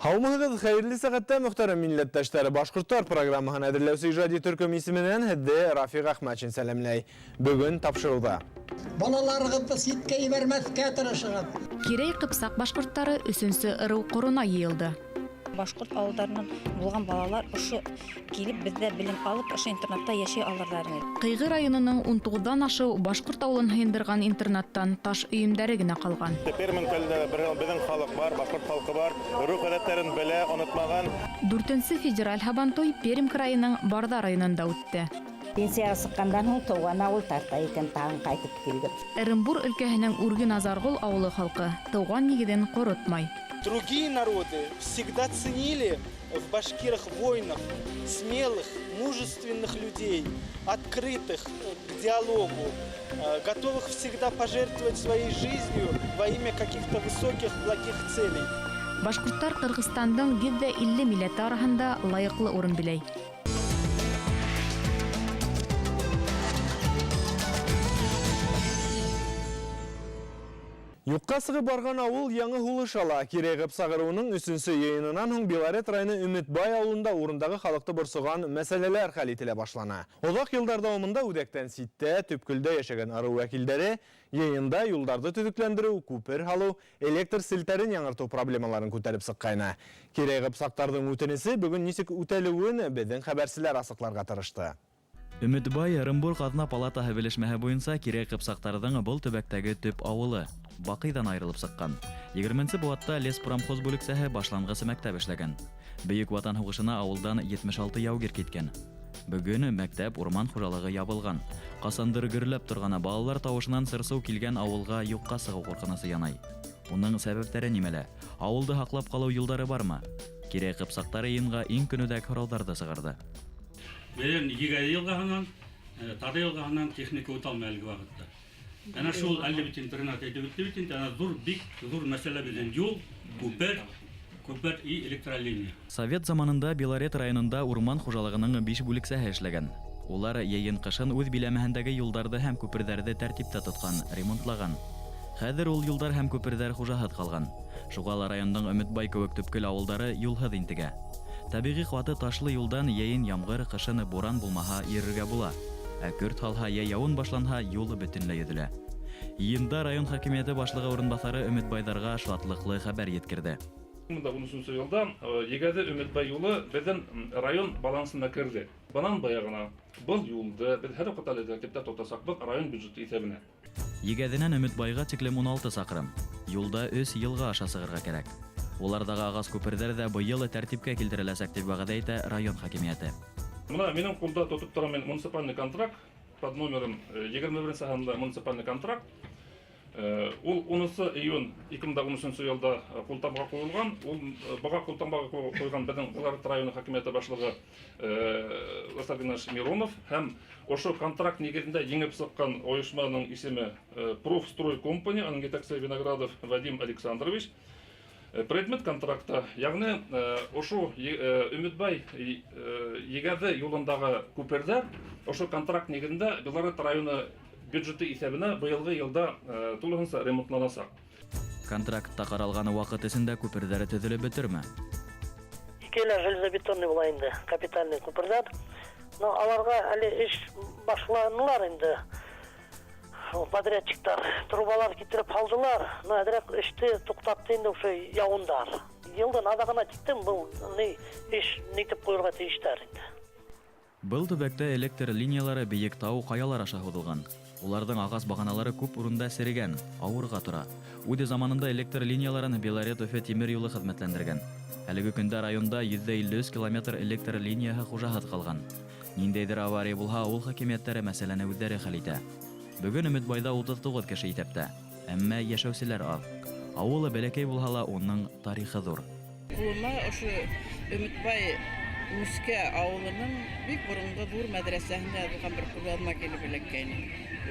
Хаумығыз хайырлы сағатта мұқтары милләттәштәрі Башқұрттар программаһын әдірләусі ижади түркім исіменен әдді Рафиқ Ахмачин сәлемләй. Бүгін тапшыруда. Балаларығызды сеткей бермәскә тырышығыз. Керей Қыпсақ башқұрттары үсінсі ыру қорына елді. Башқұрт ауылдарынан болған балалар ұшы келіп бізде білім алып, ұшы интернатта яшай алырларын. Қиғы районының 19-дан ашу Башқұрт ауылын хендірған интернаттан таш үйімдері гіне қалған. Пермин көлді біздің халық бар, Башқұрт халқы бар, рух әдеттерін біле, ұнытмаған. 4-сі федераль хабантой Пермь крайының Барда районында өтті. Пенсияға сыққандан ол туған ауыл тарта екен тағын қайтып келді. Эренбур өлкәһенең Урген Азаргол ауылы халқы туған негеден қорытмай. Другие народы всегда ценили в башкирах воинов смелых, мужественных людей, открытых к диалогу, готовых всегда пожертвовать своей жизнью во имя каких-то высоких, благих целей. Башкұрттар Қырғызстандың 150 милләте арасында лайыклы орын биләй. Юққа сығы барған ауыл яңы хулышала. Керей Қыпсағыруының үсінсі ейінінен хүң Белорет райыны Үмітбай ауылында орындағы халықты бұрсыған мәселелер хәл етіле башлана. Одақ елдарда омында үдектен ситте, түпкілді ешеген ару вәкілдері ейінда юлдарды түдіклендіру, көпір халу, электр сілтерін яңырту проблемаларын көтеріп сыққайна. Керей Қыпсақтардың үтінісі бүгін несік үтәлуін біздің хабарсілер асықларға тырышты. Үмітбай Эренбур Қазына палатаһы белешмәһе буенча Керей Қыпсақтарының бұл төбәктәге төп авылы Бақыйдан айрылып сыққан. 20-нче буатта леспромхоз бүлексәһе башлангысы мәктәп эшләгән. Бөек Ватан һугышына авылдан 76 яугир киткән. Бүген мәктәп урман хуҗалыгы ябылган. Касандыр гөрләп торган балалар тавышынан сырсу килгән авылга юкка сыгу куркынысы янай. Уның сәбәпләре нимәлә? Авылды хаклап калу юлдары бармы? Керей Қыпсақтары йынга иң көнүдәк һорауларды сыгырды. Мен 2 елгаханан, тады елгаханан техника утал мәлгі вакытта. Ana şol 50 интернат edip bitti, ana зур мәсьәлә безнең юл, күпер и электролиния. Совет заманында Белорет районында урман хуҗалыгының 5 бүлексәһе эшләгән. Улар йәен-кышын үз биләмәһендәге юлларда һәм күперләрдә тәртиптә тоткан, ремонтлаган. Хәзер ул юллар һәм күперләр хуҗаһыд калган. Шуңа районның Өметбай кебек төпкел авылдары юлһыд интегә. Табигый куаты ташлы юлдан йәен ямгыр, кышын буран булмаһа йөрергә була. Күрт халха яуын башланһа юлы бөтенләй йөзелә. Йында район хакимияте башлыгы урынбасары Өметбайдарга шатлыклы хәбәр yetkirdi. 10 елда егәде Өметбай юлы безнең район балансына кирде. Банан баягына был юлды без һәр вакыт тәртиптә тотасак бу район бюджеты исәбенә. Егәденнән Өметбайга тиклем 16 сакрым. Юлда 3 елга аша сыгырга кирәк. Улардагы агас күперләр дә бу ел тәртипкә килтереләсәк дип вәгъдә итә район хакимияте. Мына минем кулда тотып торам муниципальный контракт под номером 21 санында муниципальный контракт. Ул 10 июнь 2013 елда култамга куелган. Ул бага култамга куелган безнең Белорет районы хакимияте башлыгы Василий Миронов һәм ошо контракт нигезендә еңеп сыккан оешманың исеме Профстрой компания, аның җитәкчесе Виноградов Вадим Александрович. Предмет контракта, ягъни ошо Өметбай егәде юлындагы күперләр ошо контракт нигезендә Белорет районы бюджеты исәбенә быелгы елда тулыгынча ремонтланасак. Контрактта каралган вакыт эчендә күперләр төзелеп бетерме? Икеле железобетонный була инде, капитальный күперләр. Но аларга әле эш башланулар инде. Подрядчиктар трубалар китереп алдылар, но әдрәк эште туктатты инде ошо яундар. Елдан адагына тиктем, бу эш нитеп куярга тиештәр инде. Был төбәктә электр линиялары биек тау каялар аша һуҙылған. Уларҙың ағас бағаналары күп урында серегән, ауырға тора. Үҙе заманында электр линияларын Белорет-Өфө тимер юлы хеҙмәтләндергән. Әлеге көндә районда 153 километр электр линияһы хужаһыҙ ҡалған. Ниндәйҙер авария булһа, ул хакимиәттәре мәсьәләне үҙҙәре хәл итә. Бөгөн Өметбайда 39 кеше итәптә, әммә йәшәүселәр аҙ. Ауылы бәләкәй булһа ла, уның тарихы ҙур. Ҡулыма ошо Өметбай Мүскә ауылының бик борынғы ҙур мәдрәсәһендә язылған бер ҡулъяҙма килеп эләккәйне.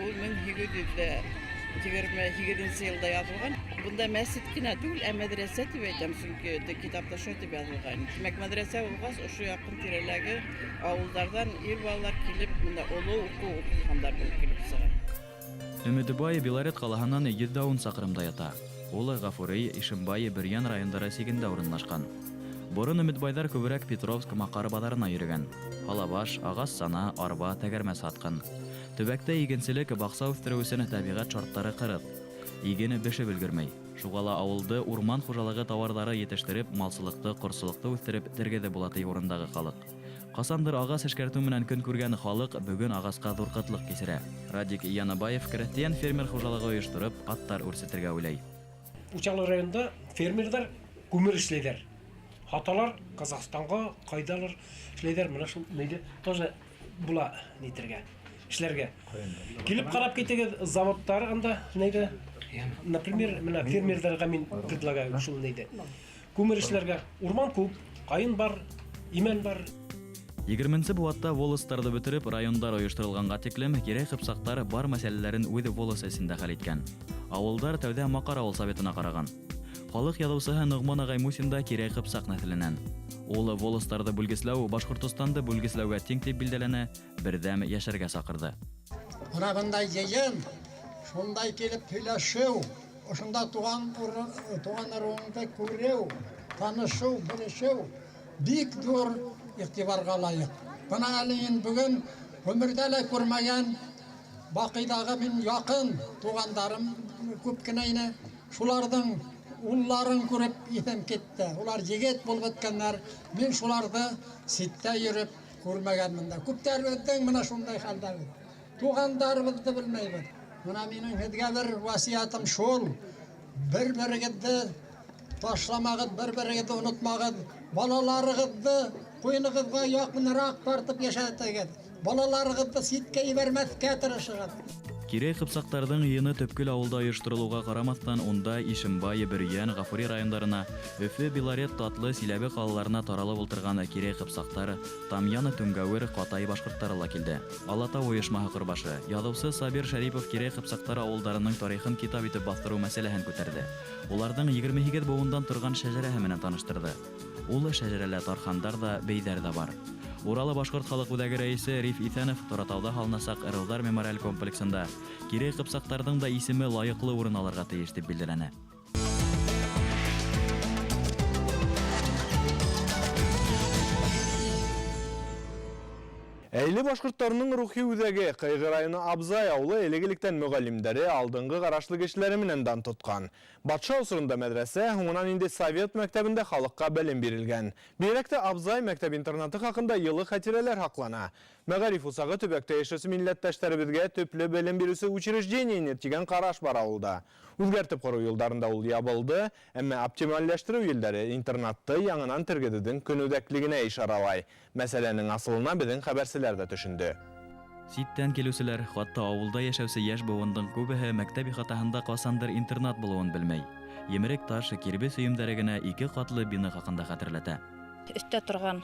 Ул 1828 елда яҙылған. Бында мәсет кенә түгел, ә мәдрәсә тип әйтәм, сөнки китапта шулай дип яҙылған. Тимәк, мәдрәсә булғас, ошо яҡын тирәләге ауылдарҙан ир балалар килеп, бында оло уҡыу уҡығандар булып килеп сыға. Өметбай Белорет ҡалаһынан 110 саҡрымда ята. Ул Ғафурый, Ишембай, Бөрйән райондары сигендә урынлашҡан. Борын Өмітбайдар күбірәк Петровск Мақары бадарына йөрөгән. Халабаш, ағас сана, арба, тәгәрмә сатқын. Төбәктә игенселек, бақса үстерү өчен табигать шартлары кырык. Игене бешеп өлгермәй. Шугала авылды урман хужалыгы товарлары yetештереп, малсылыкты, корсылыкты үстереп тергеде булаты урындагы халык. Касандыр агас эшкәртү менән көн күргән халык бүген агаска зур кытлык кисерә. Радик Янабаев крестьян фермер хужалыгы оештырып, аттар үрсетергә уйлай. Учалы районда фермерлар күмер эшләйләр. Хаталар Казахстанга, кайдалар эшләйләр, менә шул нидә тоже була нитергә, эшләргә. Килеп карап китегез заводтар анда нидә? Например, менә фермерларга мин предлагаю шул нидә. Күмер эшләргә урман күп, кайын бар, имән бар. 20-нче буатта волостарды бетереп, райондар оештырылганга тиклем кирәк хыпсактар бар мәсьәләләрен үзе волос эсендә хәл иткән. Авылдар тәүдә Макар авыл советына караган. Халык язучысы Нугман агай Мусин да кирәк хыпсак нәселеннән. Ул волостарды бүлгесләү, Башкортстанды бүлгесләүгә тең дип билдәләнә, бердәм яшәргә сакырды. Менә бундай җыен, шундай килеп һөйләшү, ошонда туганнарыңны күрү, танышу, белешү бик зур игътибарга лайык. Бына әле бүген гомердә лә күрмәгән Бакыйдагы мин якын тугандарым күп кенә ине. Шуларның улларын күреп исем китте. Улар җигет булып беткәннәр. Мин шуларны ситтә йөреп күрмәгәнмен дә. Күптәрбездән менә шундай хәлдә. Тугандарыбызны белмәйбез. Менә минең һезгә бер васиятым шул. Бер-берегезне ташламагыз, бер-берегезне онытмагыз. Балаларыгызны куйныгызга якынрак тартып яшәтегез. Балаларыгызны ситкә ибәрмәскә тырышыгыз. Кирәк хыпсактарның йыны төпкөл авылда оештырылуга карамастан, онда Ишембай, Бөрьян, Гафури райондарына, Өфе, Белорет, Татлы, Силәбе калаларына таралып ултырган кирәк хыпсактар Тамьяны, Түнгәвер, Катай башкортлары ла килде. Алата оешмаһы кырбашы, язучы Сабир Шәрипов кирәк хыпсактар авылдарының тарихын китап итеп бастыру мәсьәләһен күтәрде. Уларның 22 буындан торган шәҗәрәһе менән таныштырды. Ул шәҗәрәлә тархандар да, бейдәр дә бар. Уралы башкорт халык үдәге рәисе Риф Исәнов Торатауда халнасак Ырылдар мемориаль комплексында кирәк хыпсактарның да исеме лаеклы урын алырга тиеш дип билгеләнә. Әйле башкортларның рухи үҙәге Кыйгы районы Абзай ауылы элегелектән мөгаллимдәре алдыңгы карашлы кешеләре менән дан тоткан. Батша усырында мәдрәсә, һуңынан инде Совет мәктәбендә халыкка белем бирелгән. Бигрәк тә Абзай мәктәп-интернаты хакында йылы хатирәләр хаклана. Мәгариф усагы төбәктә яшәүче милләттәшләребезгә төпле белем бирүче учреждение дигән караш бар авылда. Үзгәртеп кору юлларында ул ябылды, әмма оптимальләштерү юллары интернатты яңынан тергедүдән көнүдәклегенә ишаралай. Мәсьәләнең асылына безнең хәбәрселәр дә төшенде. Ситтән килүселәр, хатта авылда яшәүче яшь буынның күбеһе мәктәп ихатаһында касандыр интернат булуын белмәй. Емерек таш, кирбес өйемдәре генә 2 катлы бина хакында хәтерләтә. Өстә торган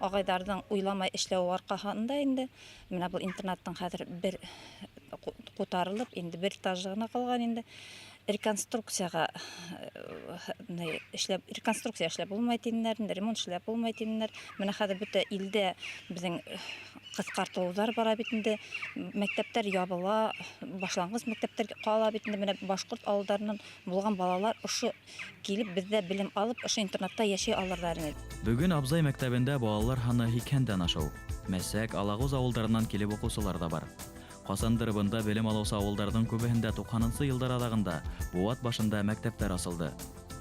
агайдарның уйламай эшләү аркасында инде менә бу интернаттың хәзер бер кутарылып, инде бер этажы гына калган инде. Реконструкция эшләп булмай тиннәр, ремонт эшләп булмай тиннәр. Менә хәзер бөтә илдә безнең кыскартулар бара бит инде. Мәктәптәр ябыла, башлангыч мәктәптәр кала бит инде. Менә башкорт авылларыннан булган балалар ошо килеп бездә белем алып, ошо интернатта яши алырлар иде. Бүген Абзай мәктәбендә балалар һаны 2-дән ашу. Мәсәк, Алагуз авылдарыннан килеп укучылар да бар. Касандыр бында белем алучы авылдарның күбеһендә 90-нчы еллар аралыгында буат башында мәктәптәр асылды.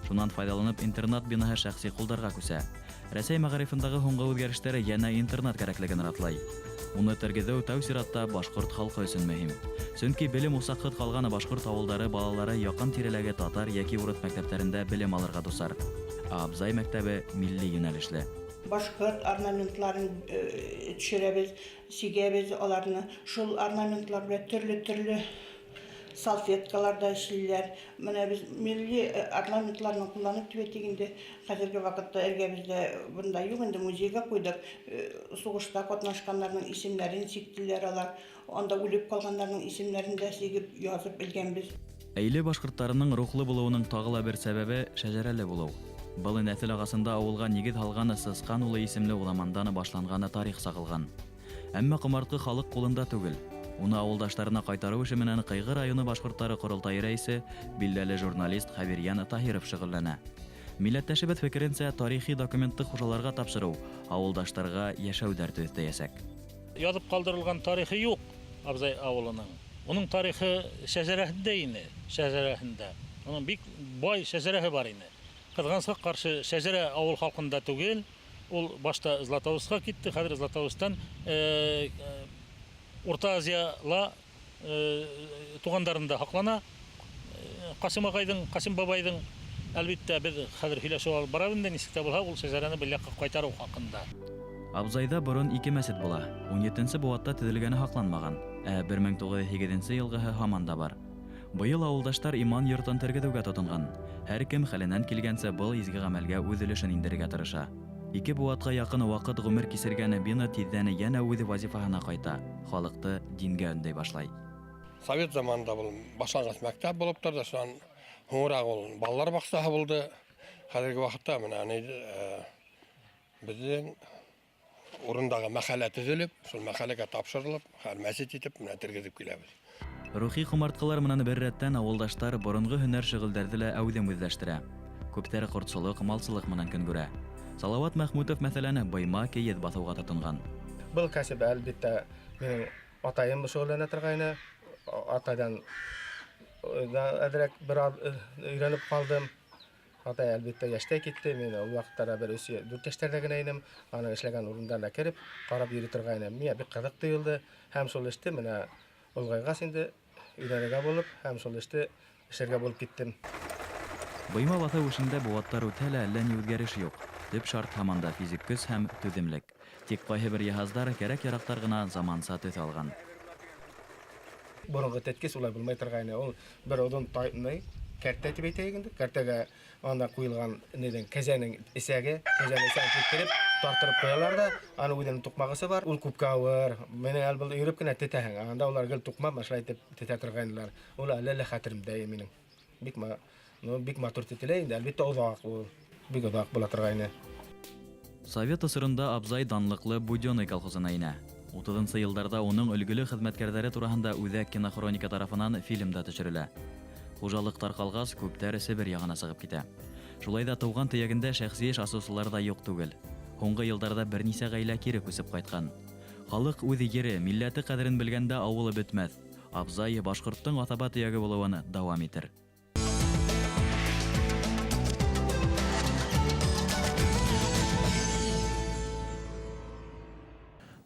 Шуннан файдаланып интернат бинаһы шәхси кулдарга күсә. Рәсәй мәгарифындагы һуңгы үзгәрешләр яна интернат кирәклеген ратлай. Уны тергеҙеү тәү сиратта башкорт халкы өсөн мөһим. Чөнки белем усакыт калган башкорт авылдары балалары якын тирәләге татар яки урыс мәктәпләрендә белем алырга дусар. Абзай мәктәбе милли юнәлешле. Башкорт орнаментларын төшерәбез, сигәбез аларны. Шул орнаментлар белән төрле салфеткаларда эшлиләр. Менә без милли орнаментларны кулланып түбәтегендә хәзерге вакытта эргәбездә бunda юк инде музейга куйдык. Сугышта катнашканнарның исемнәрен сиктиләр алар. Анда үлеп калганнарның исемнәрен дә сигеп язып белгәнбез. Әйле башкортларының рухлы булуының тагыла бер сәбәбе шәҗәрәле булу. Был нәсел агасында авылга нигез алган Сызкан улы исемле уламандан башланганы тарих сагылган. Әмма кымарткы халык кулында түгел. Уны авылдашларына кайтару эше менән Кыйгы районы башкортлары курултайы рәисе, билдәле журналист Хәбирьян Таһиров шөгыльләнә. Милләттәшебез фекеренчә, тарихи документты хужаларга тапшыру авылдаштарга яшәүдәр төзәтәсәк. Язып калдырылган тарихи юк Абзай авылының. Оның тарихы шәҗәрәһендә ине, шәҗәрәһендә. Оның бик бай шәҗәрәһе бар ине. Кызганычка каршы шәҗәрә авыл халкында түгел, ул башта Златоустка китте, хәзер Златоустан Урта Азияла тугандарында хаклана. Касым агайдың, Касым бабайдың әлбәттә без хәзер һөйләшеп алып барабыз да нисектә булса ул шәҗәрәне бер якка кайтару хакында. Абзайда борын 2 мәсет була. 17нче буатта төзелгәне хакланмаган, 1908 елгыһы һаман да бар. Быел авылдаштар иман йортын тергедүгә тотынган. Һәр кем хәленнән килгәнчә был изге гамәлгә үз өлешен индерергә тырыша. 2 буатка якын вакыт гомер кисергәне бина тиздән янә үз вазифаһына кайта. Халыкты дингә өндәй башлай. Совет заманында был башлангыч мәктәп булып торды, шуның хуңрак ул балалар бакчасы булды. Хәзерге вакытта менә безнең урындагы мәхәллә төзелеп, шул мәхәлләгә тапшырылып, һәр мәсҗид итеп менә тергезеп киләбез. Рухи кумарткалар менән бер рәттән авылдаштар борынгы һөнәр шөгыльләрдә лә әүдем үзләштерә. Күптәре кортсылык, малсылык менән көн күрә. Салават Мәхмүтов мәсәләне байма киез басуга тотынган. Был кәсеп әлбәттә минем атайым шөгыльләнә торгайны. Атадан әдрәк бер өйрәнеп калдым. Атай әлбәттә яшьтә китте. Мин ул вакытта бер 4 яшьтәдә генә идем. Аны эшләгән урындарына кереп, карап йөри торгайны. Миңа бик кызык тоелды. Һәм шул эште менә улгайгас инде өйрәнергә булып, һәм шул эште эшләргә булып киттем. Байма басу эшендә буаттар үтәлә әллә ни үзгәреш юк. Төп шарт һаман да физик көч һәм түземлек. Тик кайһы бер җиһазлар кирәк-ярактар гына заманса төс алган. Борынгы тәткес улай булмай торгайны. Ул бер одан тайны кәртә дип әйтәйек инде. Кәртәгә анда куелган недән кәҗәнең исәге, кәҗәне исән китереп, тартырып куялар да, аны үзенең тукмагысы бар. Ул күпкә авыр. Менә әлбәттә йөреп кенә тетәһең. Анда улар гел тукма башлай итеп тетә торганнар. Ул әллә хәтеремдә минем. Бик матур тетелә инде. Әлбәттә узак ул. Бик узак була торгайны. Совет усырында Абзай данлыклы Будённый колхозына инә. 30нчы елларда уның өлгеле хезмәткәрләре турында Үзәк кинохроника тарафынан фильмда төшерелә. Хужалык таркалгас, күптәре Себер ягына сыгып китә. Шулай да туган төягендә шәхси эш асусылар да юк түгел. Һуңгы елларда берничә гаилә кире күсеп кайткан. Халык үз йере, милләте кадерен белгәндә авылы бетмәс. Абзай башкорттың атаба төяге булуын дәвам итер.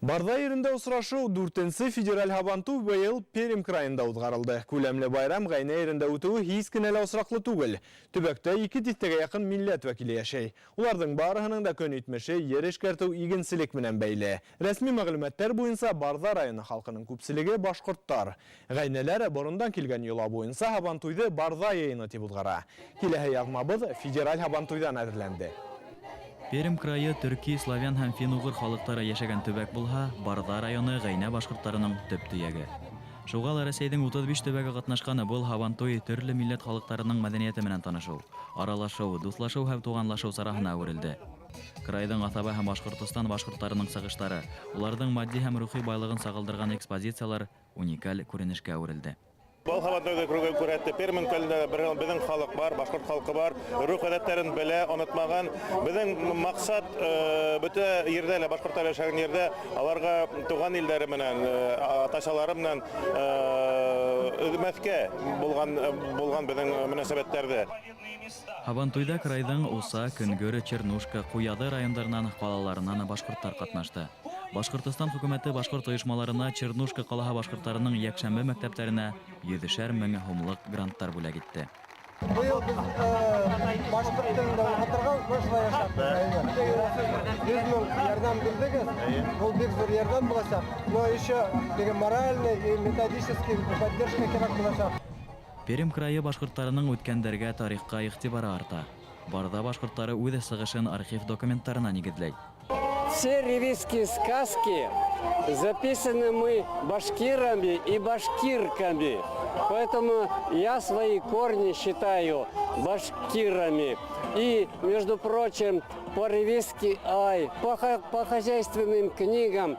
Барда ерінде ұсырашу 4-нче федераль һабанту быйыл Пермь крайында узгарылды. Күләмле байрам гайна ерінде үтүе һис кенә лә осраклы түгел. Төбәктә 2 дистәгә якын милләт вәкиле яшәй. Уларның барыһының да көн итмеше ер эшкәртү игенчелек белән бәйле. Рәсми мәгълүматлар буенча Барда районы халкының күпселеге башкорттар. Гайнәләре борындан килгән юла буенча һабантуйды Барда яйыны дип узгара. Киләһе ягмабыз федераль һабантуйдан әзерләнде. Пермь крайы төрки, славян һәм фин-угыр халыктары яшәгән төбәк булһа, Барда районы гайнә башкортларының төп төяге. Шуңа ла Рәсәйнең 35 төбәге катнашканы был һабантуй төрле милләт халыктарының мәдәнияте менән танышу, аралашу, дуслашу һәм туганлашу сараһына әверелде. Крайдың Атаба һәм Башкортстан башкортларының сагыштары, уларның матди һәм рухи байлыгын сагылдырган экспозициялар уникаль күренешкә әверелде. Бұл һабантуйда күрәтте Пермь көлендә безнең халык бар, башкорт халкы бар, рух гадәтләрен белә, онытмаган. Безнең максат бөтә ердә лә башкортлар яшәгән ердә аларга туган илдәре менән, аташалары белән үзмәскә булган безнең мөнәсәбәтләрдә. Һабантуйда крайдың Уса, Көнгөр, Чернушка, Куяды районнарынан калаларынан башкортлар катнашты. Башкортстан хөкүмәте башкорт оешмаларына Чернушка калаһы башкортларының якшәмбе мәктәпләренә 100 мең һумлык гранттар бүләк итте. Быел без башкорт телендә укытырга башлай яшәп. 100 мең ярдәм бирдегез. Ул бик зур ярдәм булачак. Но еще моральный и методический поддержка кирәк булачак. Пермь крайы башкортларының үткәндәргә тарихка игътибары арта. Барда башкортлары үз сыгышын архив документларына нигезләй. Все ревизские сказки записаны мы башкирами и башкирками. Поэтому я свои корни считаю башкирами. И, между прочим, по ревизски, по хозяйственным книгам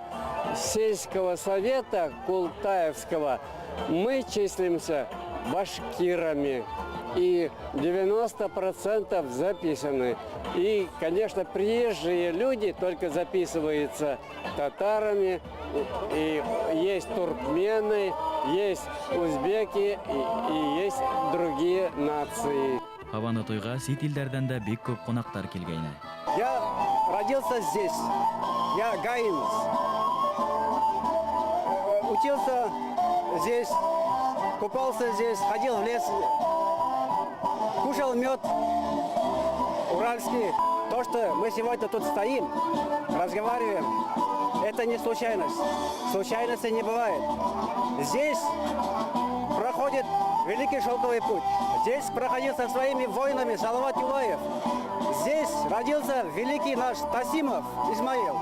сельского совета Култаевского мы числимся башкирами. И 90% записаны. И, конечно, приезжие люди только записываются татарами. И есть туркмены, есть узбеки и есть другие нации. Хабаны тойга сит илдерден дә бик күп кунактар килгәйне. Я родился здесь, я гаинец. Учился здесь, купался здесь, ходил в лес, кушал мед уральский. То, что мы сегодня тут стоим, разговариваем, это не случайность. Случайности не бывает. Здесь проходит Великий Шелковый путь. Здесь проходил со своими воинами Салават Юлаев. Здесь родился великий наш Тасимов Исмаил.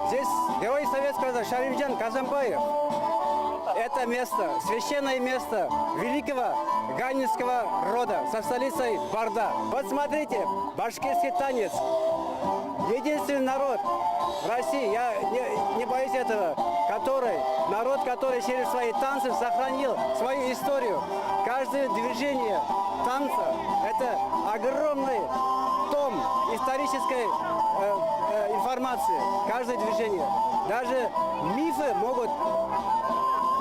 Здесь герой Советского Союза Шарифджан Казанбаев. Это место, священное место великого гаинского рода со столицей Барда. Вот смотрите, башкирский танец. Единственный народ в России, я не боюсь этого, народ, который через свои танцы сохранил свою историю. Каждое движение танца – это огромный том исторической информации. Каждое движение. Даже мифы могут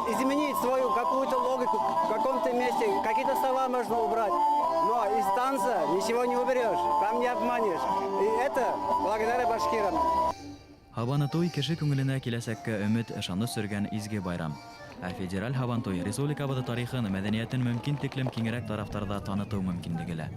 изменить свою какую-то логику в каком-то месте. Какие-то слова можно убрать. Но из танца ничего не уберешь, там не обманешь. И это благодаря башкирам. Хабаны той кеше күңеленә киләсәккә өмет ышаны сөргән изге байрам. Ә федераль Хабан той республикабыды тарихын, мәдәниятен мөмкин тиклем киңрәк тарафтарда таныту мөмкинлеге лә.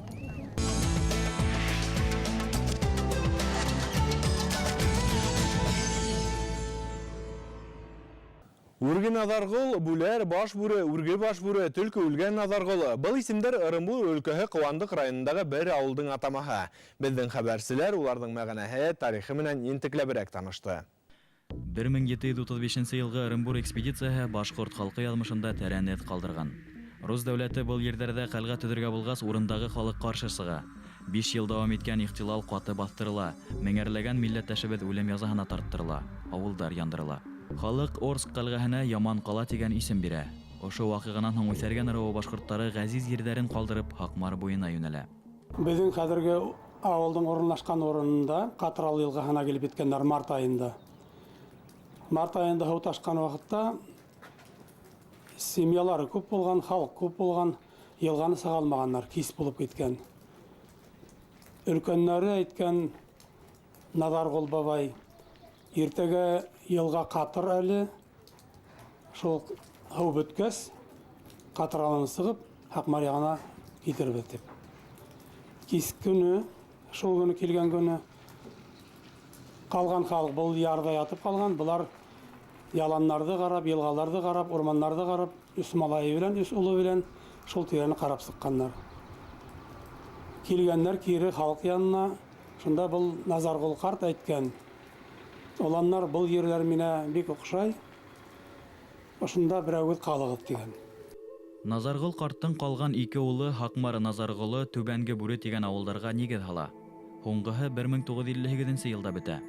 Үрге Назаргол, Бүләр, Башбүре, Үрге Башбүре, Төлке үлгән Назарголы. Бұл исемдер Ырымбур өлкәһе Куандык районындагы бер авылдың атамаһы. Безнең хәбәрселәр уларның мәгънәһе, тарихы менән ентекләбрәк танышты. 1735 елгы Ырымбур экспедицияһы башкорт халкы язмышында тәрән эз калдырган. Рус дәүләте был ердәрдә калга төзергә булгас, урындагы халык каршы чыга. 5 ел дәвам иткән ихтилал каты бастырыла, меңәрләгән милләттәшебез үлем язаһына тарттырыла, авылдар яндырыла. Халык Орск калгаһына Яман кала дигән исем бирә. Ошо вакыйганан соң үсәргән ырыу башкортлары газиз җирләрен калдырып Хакмар буена юнәлә. Безнең хәзерге авылның урынлашкан урынында Катрал елгаһына килеп иткәннәр март айында. Март айында һау ташкан вакытта семьялары күп булган, халык күп булган, елганы сыга алмаганнар, кис булып киткән. Өлкәннәре әйткән Назаргол бабай иртәгә елга катыр әле, шул һау бөткәс, Катралны сыгып, Хакмар ягына китереп дип. Кис көне, шул көне килгән көне калган халык бул ярда ятып калган, булар яланнарды карап, елгаларды карап, орманнарды карап, үс малайы белән, үс улы белән шул тирәне карап сыкканнар. Килгәннәр кире халык янына, шунда бул Назаргол карт әйткән. Оланнар бұл ерлер менә бик оқшай, ошында берәүгез калыгыз дигән. Назаргол карттың калган 2 улы Хакмар Назарголы Түбәнге Бүре дигән авылларга нигез һала. Һуңгыһы 1958 елда бетә.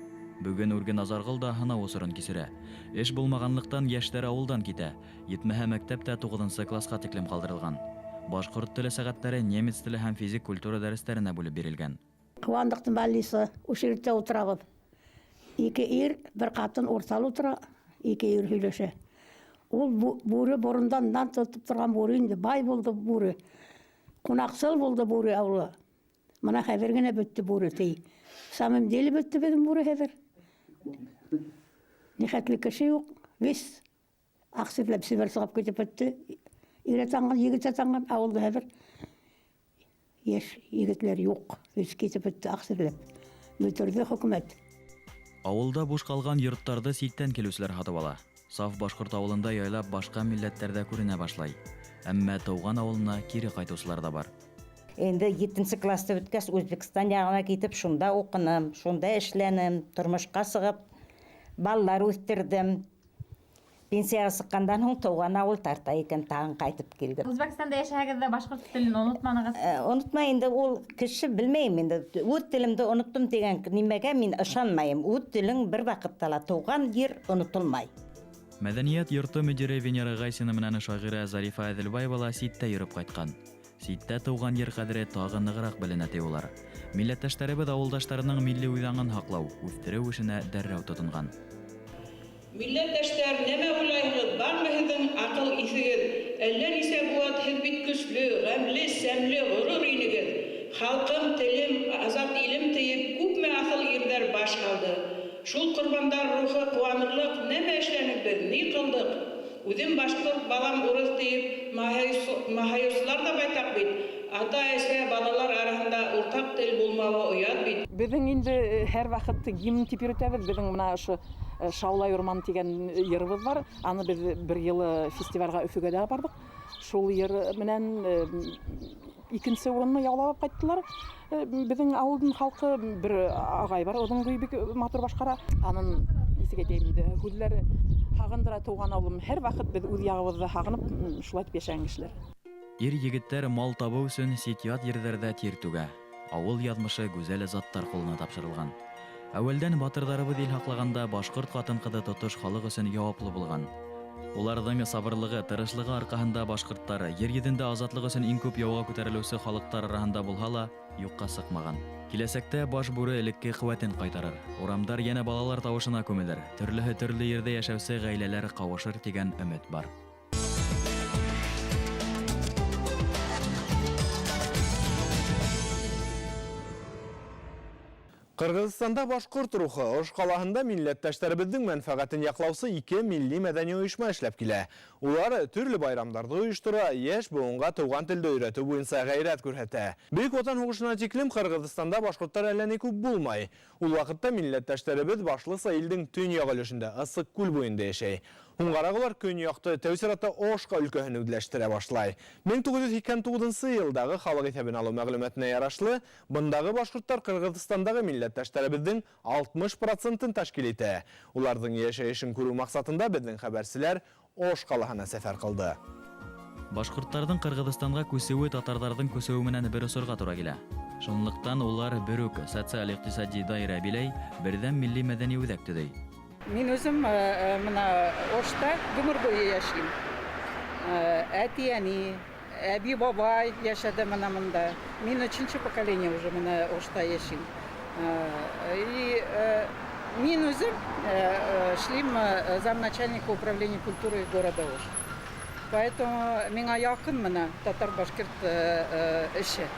Бүген Үрге Назаргол да һынау усырын кисерә. Эш булмаганлыктан яшьләр авылдан китә. Етмәһә мәктәптә 9 класска тиклем калдырылган. Башкорт теле сәгатьләре, немец теле һәм физик культура дәресләренә бүлеп бирелгән. Куандыктын баллисы ушертә утырабыз. 2 ир, bir qатын орталы утыра, 2 ир һөйләшә. Ул бүре борындан тотып торган бүре инде, бай булды бүре. Кунаксыл булды бүре авылы. Мына хәбәр генә бетте бүре ти. Самым деле бетте безнең бүре хәбәр. Нихәтле кеше юк, вис аксырлап сибер сыгып китеп бетте. Иретанган, егетанган авылда хәбәр. Яшь егетләр юк, вис китеп бетте аксырлап. Бөтерде хөкүмәт. Авылда буш калган йорттарды ситтән килүчеләр хатып ала. Саф башкорт авылында яйлап башка милләттәрдә күренә башлай. Әмма тауган авылына кире кайтучылар да бар. Инде 7-нче класста үткәс Үзбекстан ягына китеп, шунда укыным, шунда эшләнем, тормышка сыгып, балалар үстердем. Пенсияга сыккандан соң тауган авыл тарта икән, тагын кайтып килдем. Үзбәкстанда яшәгәндә башкорт телен онытманыгыз? Онытма инде, ул кеше белмәйм инде. Үз телемде оныттым дигән нимәгә мин ышанмайм. Үз телең бер вакытта ла тауган җир онытылмай. Мәдәният йорты мөдире Венера Гайсина менән шагыйрә Зарифа Әделбаева Ситтә йөрөп кайткан. Ситтә тууган йер кадере тагы ныграк беленә улар. Милләттәшләребез авылдашларының милли уйланган хаклау, үстерү эшенә дәррәү тотынган. Милләттәшләр, нәмә уйлайһығыҙ, бармы һеҙҙең аҡыл иҫегеҙ? Әллә нисә булат һеҙ бит көслө, ғәмле, сәмле, ғорур инегеҙ. Халҡым, телем, азат илем тейеп, күпме аҫыл ирҙәр баш һалды. Шул ҡорбандар рухы ҡыуанырлыҡ нәмә эшләнек беҙ, ни ҡылдыҡ? Үҙем башҡорт, балам урыҫ тейеп, маһайыуслар да байтаҡ бит. Ата-әсә, балалар араһында уртаҡ тел булмауы оят бит. Беҙҙең инде һәр ваҡыт гимн тип йөрөтәбеҙ. Беҙҙең бына ошо Шаулай урман тигән йырыбыҙ бар. Аны беҙ бер йылы фестивалгә Өфөгә дә бардык. Шул йыр менән икенсе урынны яулап ҡайттылар. Беҙҙең ауылдың халҡы бер ағай бар, оҙон буй бик матур башҡара. Анын иҫегә теймде. Һүҙләре һағындыра тыуған ауылым. Һәр ваҡыт беҙ үҙ яғыбыҙҙы һағынып шулай йәшәгән кешеләр. Ир-егеттәр мал табыу өсөн ситиат ерҙәрҙә тир түгә. Ауыл яҙмышы гүзәл заттар ҡулына тапшырылған. Әүәлдән батырҙарыбыҙ ил һаҡлағанда башҡорт ҡатын-ҡыҙы тотош халыҡ өсөн яуаплы булған. Уларҙың сабырлығы, тырышлығы арҡаһында башҡорттар ер йөҙөндә азатлык өсөн иң күп яуға күтәрелеүсе халыҡтар араһында булһа ла, юҡҡа сыҡмаған. Киләсәктә баш бүре элекке ҡеүәтен ҡайтарыр. Урамдар йәнә балалар тауышына күмелер. Төрлөһө төрлө ерҙә йәшәүсе ғаиләләр ҡауышыр тигән өмөт бар. Кыргызстанда башҡорт рухы Ош ҡалаһында милләттәштәребеҙҙең мәнфәғәтен яҡлаусы 2 милли мәҙәни ойошма эшләп килә. Улар төрлө байрамдарҙы ойоштора, йәш быуынға тыуған телде өйрәтеү буйынса ғәйрәт күрһәтә. Бөйөк Ватан һуғышына тиклем Кыргыҙстанда башҡорттар әллә ни күп булмай. Ул ваҡытта милләттәштәребеҙ башлыса илдең төньяҡ өлөшөндә ысыҡ күл буйында йәшәй. Һуңғарағылар көньяҡты тәү сиратта Ошка өлкәһен үҙләштерә башлай. 1989 йылдағы халыҡ иҫәбен алыу мәғлүмәтенә ярашлы, бындағы башҡорттар Кыргыҙстандағы милләттәштәребеҙҙең 60%-ын ташкил итә. Уларҙың йәшәйешен күреү маҡсатында беҙҙең хәбәрселәр Ош ҡалаһына сәфәр ҡылды. Башҡорттарҙың Кыргыҙстанға күсеүе татарҙарҙың күсеүе менән бер осорға тура килә. Шунлыҡтан улар бер үк социаль-иҡтисади даирә биләй, берҙәм милли мәҙәни үҙәк төҙөй. Мин үзем мына Ошта гөмөр буйы йәшәйем. Әти-әни, әби-бабай йәшәде мына мында. Мин 3-нче поколение уже мына Ошта йәшәйем. И мин үзем эшлим замначальника управления культуры города Ош. Поэтому миңа яҡын мына татар-башкирт эше.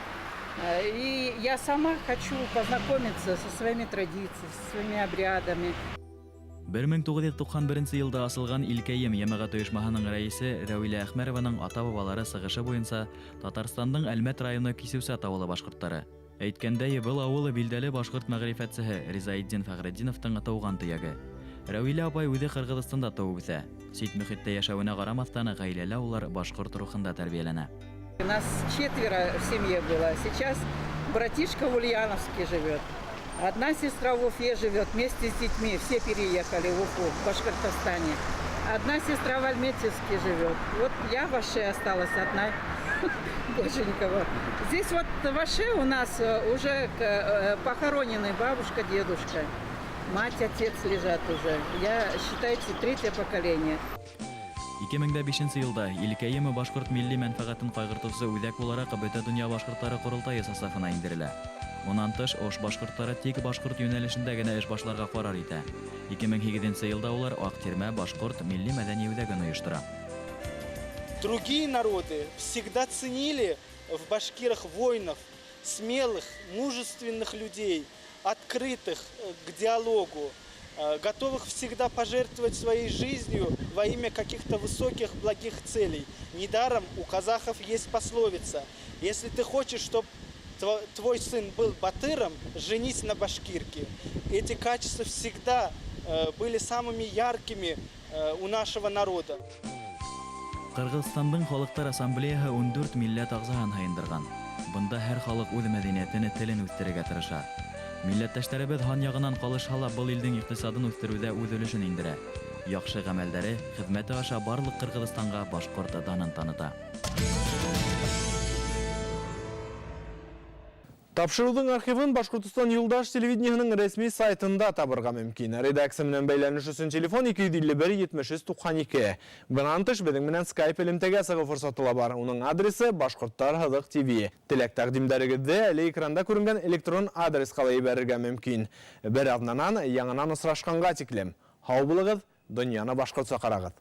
И я сама хочу познакомиться со своими традициями, со своими обрядами. 1991 йылда асылған Илкәйем йәмәғәт ойошмаһының рәйесе Рәүилә Әхмәрованың ата-бабалары сығышы буйынса Татарстанның Әлмәт районы Кисеүсә ауылы башҡорттары. Әйткәндәй, был ауылы билдәле башҡорт мәғрифәтсеһе Ризаитдин Фәхретдиновтың тыуған төйәге. Рәүилә апай үҙе Кыргыҙстанда тыуып үҫә. Сит мөхиттә йәшәүенә ҡарамаҫтан, ғаиләлә улар башҡорт рухында тәрбиәләнә. У нас 4 в семье было. Сейчас братишка в Ульяновске живет. Одна сестра в Уфе живет вместе с детьми. Все переехали в Уфу, в Башкортостане. Одна сестра в Альметьевске живет. Вот я в Аше осталась одна. Больше никого. Здесь вот в Аше у нас уже похоронены бабушка, дедушка. Мать, отец лежат уже. Я, считайте, 3-е поколение. 2005 йылда Илкәйеме башҡорт милли мәнфәғәтен ҡайғыртыусы үҙәк булараҡ бөтә донъя башҡорттары ҡоролтайы составына индерелә. Унан тыш Ош башҡорттары тик башҡорт йүнәлешендә генә эш башларға ҡарар итә. 2008 йылда улар Аҡтирмә башҡорт милли мәҙәни үҙәген ойоштора. Другие народы всегда ценили в башкирах воинов, смелых, мужественных людей, открытых к диалогу, готовых всегда пожертвовать своей жизнью во имя каких-то высоких, благих целей. Недаром у казахов есть пословица: если ты хочешь, чтобы твой сын был батыром, женись на башкирке. Эти качества всегда были самыми яркими у нашего народа. Кыргызстандың халыктар ассамблеяһы 14 милләт ағзаһын һайындырған. Бында һәр халык үҙ мәҙәниәтен, телен үҫтерергә тырыша. Милләттәштәребеҙ һан яғынан ҡалышһа ла, был илдең иҡтисадын үҫтереүҙә үҙ өлөшөн индерә. Яҡшы ғәмәлдәре, хеҙмәте аша барлыҡ Ҡырғыҙстанға башҡорт данын таныта. Тапшырудың архивын Башкортостан Юлдаш телевидениеның ресми сайтында табырға мөмкин. Редакция менен бәйләнеш өчен телефон 251-73-92. Бынан тыш беҙҙең менән Skype элемтәгә сығу форсаты ла бар. Уның адресы Башкорттар Һыҙыҡ ТВ. Теләк тәҡдимдәрегеҙҙе әле экранда күренгән электрон адресҡа ла ебәрергә мөмкин. Бер аҙнанан яңынан осрашҡанға тиклем. Һау булығыҙ, донъяны башҡортса ҡарағыҙ.